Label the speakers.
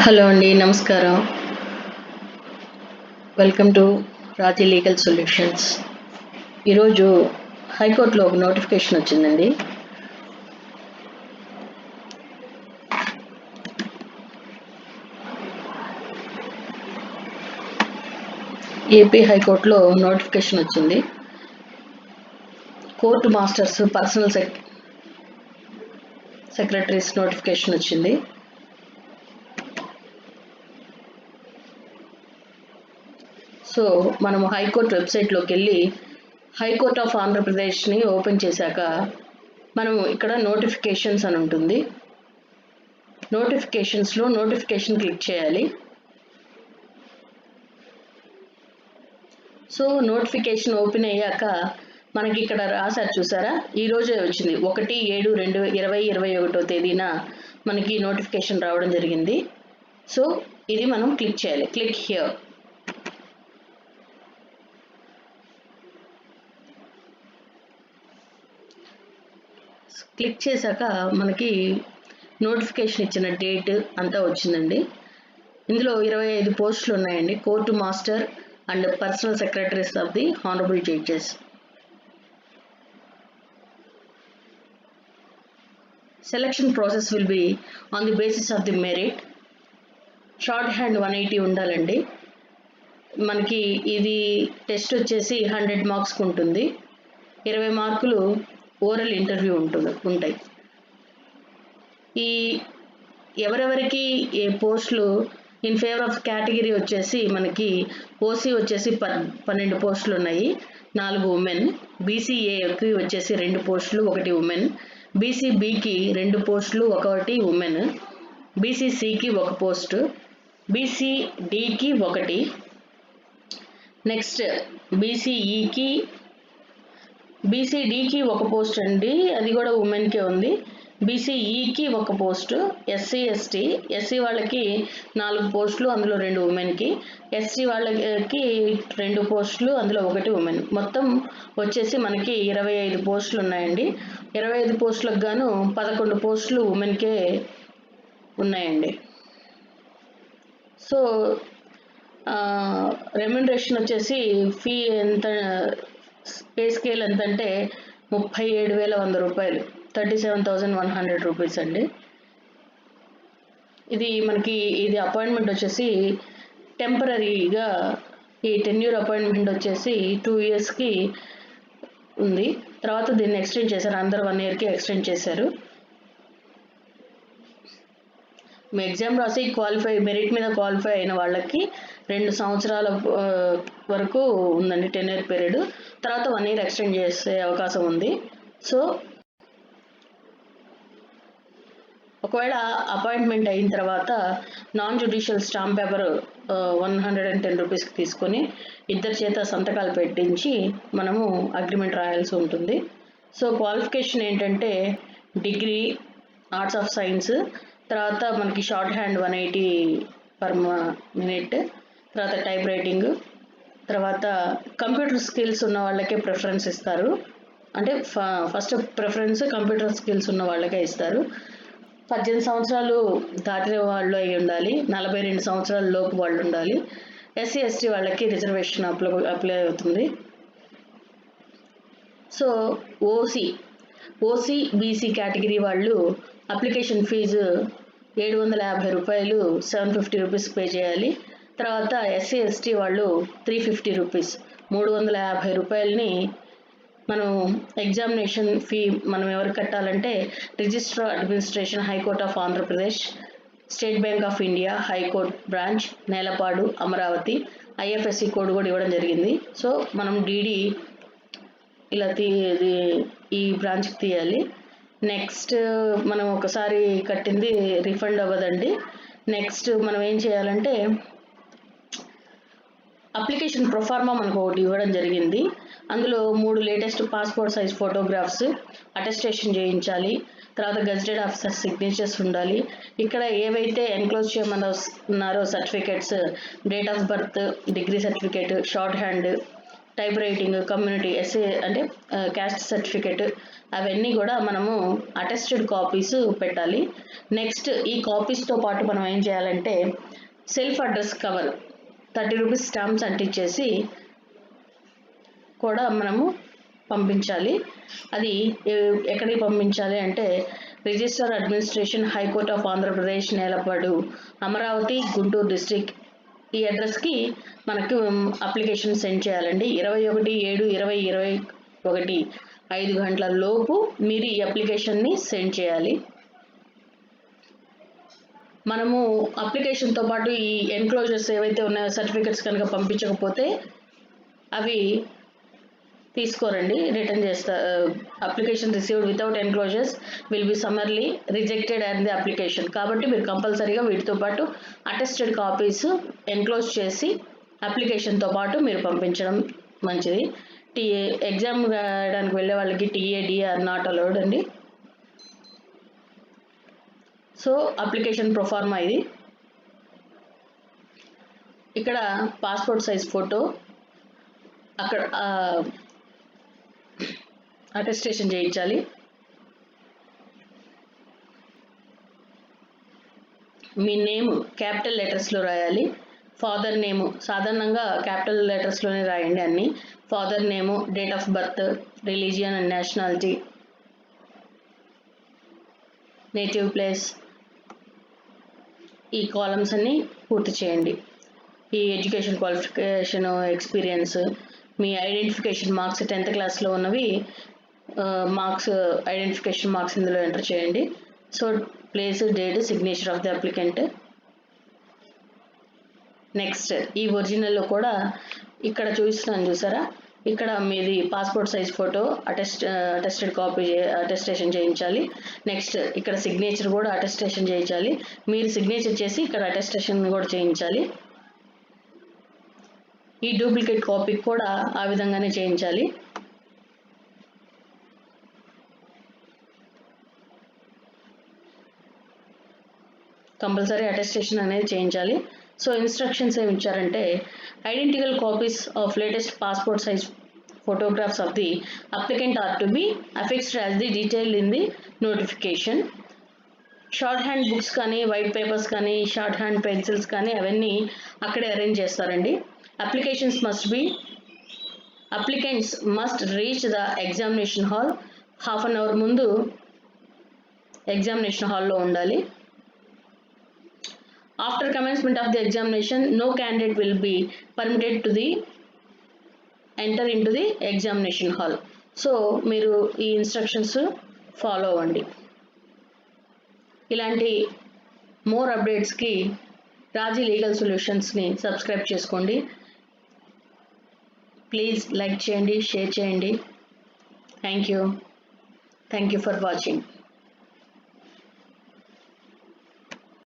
Speaker 1: Hello అండి, నమస్కారం. Welcome to రాతి లీగల్ సొల్యూషన్స్. ఈరోజు హైకోర్టులో ఒక నోటిఫికేషన్ వచ్చిందండి. ఏపీ హైకోర్టులో నోటిఫికేషన్ వచ్చింది. Court masters personal secretaries notification వచ్చింది. సో మనము హైకోర్టు వెబ్సైట్లోకి వెళ్ళి హైకోర్ట్ ఆఫ్ ఆంధ్రప్రదేశ్ని ఓపెన్ చేశాక మనము ఇక్కడ నోటిఫికేషన్స్ అని ఉంటుంది. నోటిఫికేషన్స్లో నోటిఫికేషన్ క్లిక్ చేయాలి. సో నోటిఫికేషన్ ఓపెన్ అయ్యాక మనకి ఇక్కడ రాశారు, చూసారా? ఈరోజే వచ్చింది, 1/7/2021 తేదీన మనకి నోటిఫికేషన్ రావడం జరిగింది. సో ఇది మనం క్లిక్ చేయాలి. Click here. క్లిక్ చేశాక మనకి నోటిఫికేషన్ ఇచ్చిన డేట్ అంతా వచ్చిందండి. ఇందులో 25 పోస్టులు ఉన్నాయండి. Court master and personal secretaries of the honourable judges. Selection process will be on the basis of the merit. Short hand 180 ఉండాలండి. మనకి ఇది టెస్ట్ వచ్చేసి 100 మార్క్స్కి ఉంటుంది. 20 మార్కులు ఓరల్ ఇంటర్వ్యూ ఉంటాయి. ఈ ఎవరెవరికి ఏ పోస్టులు ఇన్ ఫేవర్ ఆఫ్ కేటగిరీ వచ్చేసి మనకి ఓసీ వచ్చేసి 12 పోస్టులు ఉన్నాయి, 4 ఉమెన్. బీసీఏకి వచ్చేసి 2 పోస్టులు, 1 ఉమెన్. బీసీబీకి 2 పోస్టులు, 1 ఉమెన్. బీసీసీకి 1 పోస్టు, బీసీడీకి 1. నెక్స్ట్ బీసీడీకి 1 పోస్ట్ అండి, అది కూడా ఉమెన్కే ఉంది. బీసీఈకి 1 పోస్టు. ఎస్సీ వాళ్ళకి 4 పోస్టులు, అందులో 2 ఉమెన్కి. ఎస్టీ వాళ్ళకి 2 పోస్టులు, అందులో 1 ఉమెన్. మొత్తం వచ్చేసి మనకి 25 పోస్టులు ఉన్నాయండి. 25 పోస్టులకు గాను 11 పోస్టులు ఉమెన్కే ఉన్నాయండి. సో రెమ్యునరేషన్ వచ్చేసి ఫీ ఎంత, పే స్కేల్ ఎంత అంటే 37,100 రూపాయలు, 37,100 రూపీస్ అండి. ఇది మనకి అపాయింట్మెంట్ వచ్చేసి టెంపరీగా, ఈ టెన్యూర్ అపాయింట్మెంట్ వచ్చేసి 2 ఇయర్స్కి ఉంది. తర్వాత దీన్ని ఎక్స్టెండ్ చేశారు, అందరు 1 ఇయర్కి ఎక్స్టెండ్ చేశారు. మీ ఎగ్జామ్ రాసి మెరిట్ మీద క్వాలిఫై అయిన వాళ్ళకి 2 సంవత్సరాల వరకు ఉందండి టెన్యూర్ పీరియడ్. తర్వాత 1 ఇయర్ ఎక్స్టెండ్ చేసే అవకాశం ఉంది. సో ఒకవేళ అపాయింట్మెంట్ అయిన తర్వాత నాన్ జ్యుడిషియల్ స్టాంప్ పేపర్ 110 రూపీస్కి తీసుకొని ఇద్దరి చేత సంతకాలు పెట్టించి మనము అగ్రిమెంట్ రాయాల్సి ఉంటుంది. సో క్వాలిఫికేషన్ ఏంటంటే డిగ్రీ, ఆర్ట్స్ ఆఫ్ సైన్స్, తర్వాత మనకి షార్ట్ హ్యాండ్ 180 పర్ మినిట్, తర్వాత టైప్ రైటింగ్, తర్వాత కంప్యూటర్ స్కిల్స్ ఉన్న వాళ్ళకే ప్రిఫరెన్స్ ఇస్తారు. అంటే ఫస్ట్ ప్రిఫరెన్స్ కంప్యూటర్ స్కిల్స్ ఉన్న వాళ్ళకే ఇస్తారు. 18 సంవత్సరాలు దాటిన వాళ్ళు అయి ఉండాలి, 42 సంవత్సరాల లోపు వాళ్ళు ఉండాలి. ఎస్సీ ఎస్టీ వాళ్ళకి రిజర్వేషన్ అప్లై అవుతుంది. సో ఓసీ బీసీ కేటగిరీ వాళ్ళు అప్లికేషన్ ఫీజు 750 రూపాయలు, 750 రూపీస్ పే చేయాలి. తర్వాత ఎస్సీ ఎస్టీ వాళ్ళు 350 రూపీస్, 350 రూపాయలని మనం ఎగ్జామినేషన్ ఫీ మనం ఎవరు కట్టాలంటే registrar administration, high court of Andhra Pradesh, state bank of India high court branch, Nelapadu, Amaravati. IFSC code కూడా ఇవ్వడం జరిగింది. సో మనం డీడీ ఇలా ఈ బ్రాంచ్కి తీయాలి. నెక్స్ట్ మనం ఒకసారి కట్టింది రిఫండ్ అవ్వదండి. నెక్స్ట్ మనం ఏం చేయాలంటే అప్లికేషన్ ప్రొఫార్మా మనకు ఒకటి ఇవ్వడం జరిగింది. అందులో 3 latest passport size photographs, attestation చేయించాలి. తర్వాత గెజిటెడ్ ఆఫీసర్ సిగ్నేచర్స్ ఉండాలి. ఇక్కడ ఏవైతే ఎన్క్లోజ్ చేయమన్నారో certificates, date of birth, degree certificate, short hand, type writing, community SA అంటే క్యాస్ట్ సర్టిఫికెట్, అవన్నీ కూడా మనము అటెస్టెడ్ కాపీస్ పెట్టాలి. నెక్స్ట్ ఈ కాపీస్తో పాటు మనం ఏం చేయాలంటే self address cover 30 rupees stamps అంటించేసి కూడా మనము పంపించాలి. అది ఎక్కడికి పంపించాలి అంటే register administration, high court of Andhra Pradesh, Nelapadu, Amaravati, Guntur district. ఈ అడ్రస్కి మనకు అప్లికేషన్ సెండ్ చేయాలండి. 21/7/2021 5 గంటల లోపు మీరు ఈ అప్లికేషన్ని సెండ్ చేయాలి. మనము అప్లికేషన్తో పాటు ఈ ఎన్క్లోజర్స్ ఏవైతే ఉన్నాయో సర్టిఫికెట్స్ కనుక పంపించకపోతే అవి తీసుకోరండి, రిటర్న్ చేస్తారు. Application received without enclosures will be summarily rejected and the application. కాబట్టి మీరు కంపల్సరీగా వీటితో పాటు అటెస్టెడ్ కాపీస్ ఎన్క్లోజ్ చేసి అప్లికేషన్తో పాటు మీరు పంపించడం మంచిది. ఎగ్జామ్ రాయడానికి వెళ్ళే వాళ్ళకి టీఏ ఆర్ నాట్ అలౌడ్ అండి. సో అప్లికేషన్ ప్రొఫార్మా ఇది. ఇక్కడ పాస్పోర్ట్ సైజ్ ఫోటో, అక్కడ అటెస్టేషన్ చేయించాలి. మీ నేమ్ క్యాపిటల్ లెటర్స్లో రాయాలి. ఫాదర్ నేము సాధారణంగా క్యాపిటల్ లెటర్స్లోనే రాయండి అన్ని. Father name, date of birth, religion and nationality, native place, ఈ కాలమ్స్ అన్ని పూర్తి చేయండి. ఈ ఎడ్యుకేషన్ క్వాలిఫికేషన్, ఎక్స్పీరియన్స్, మీ ఐడెంటిఫికేషన్ మార్క్స్ 10th క్లాస్లో ఉన్నవి మార్క్స్, ఐడెంటిఫికేషన్ మార్క్స్ ఇందులో ఎంటర్ చేయండి. So place, date, signature of the applicant. Next ఈ ఒరిజినల్లో కూడా ఇక్కడ చూపిస్తున్నాను చూసారా, ఇక్కడ మీది passport size photo attested copy attestation చేయించాలి. నెక్స్ట్ ఇక్కడ సిగ్నేచర్ కూడా అటెస్టేషన్ చేయించాలి. మీరు సిగ్నేచర్ చేసి ఇక్కడ అటెస్టేషన్ కూడా చేయించాలి. ఈ డూప్లికేట్ కాపీ కూడా ఆ విధంగానే చేయించాలి. కంపల్సరీ అటెస్టేషన్ అనేది చేయించాలి. సో ఇన్స్ట్రక్షన్స్ ఏమి ఇచ్చారంటే identical copies of latus passport size photographs of the applicant are to be affixed as the detailed in the notification. Short hand books కానీ, వైట్ పేపర్స్ కానీ, షార్ట్ హ్యాండ్ పెన్సిల్స్ కానీ అవన్నీ అక్కడే arrange చేస్తారండి. Applicants must reach the examination hall half an hour ముందు examination హాల్లో ఉండాలి. After commencement of the examination no candidate will be permitted to the enter into the examination hall. So మీరు ఈ instructions follow అవ్వండి. ఇలాంటి more అప్డేట్స్కి Raji legal సొల్యూషన్స్ని subscribe చేసుకోండి. ప్లీజ్ లైక్ చేయండి, షేర్ చేయండి. Thank you for watching.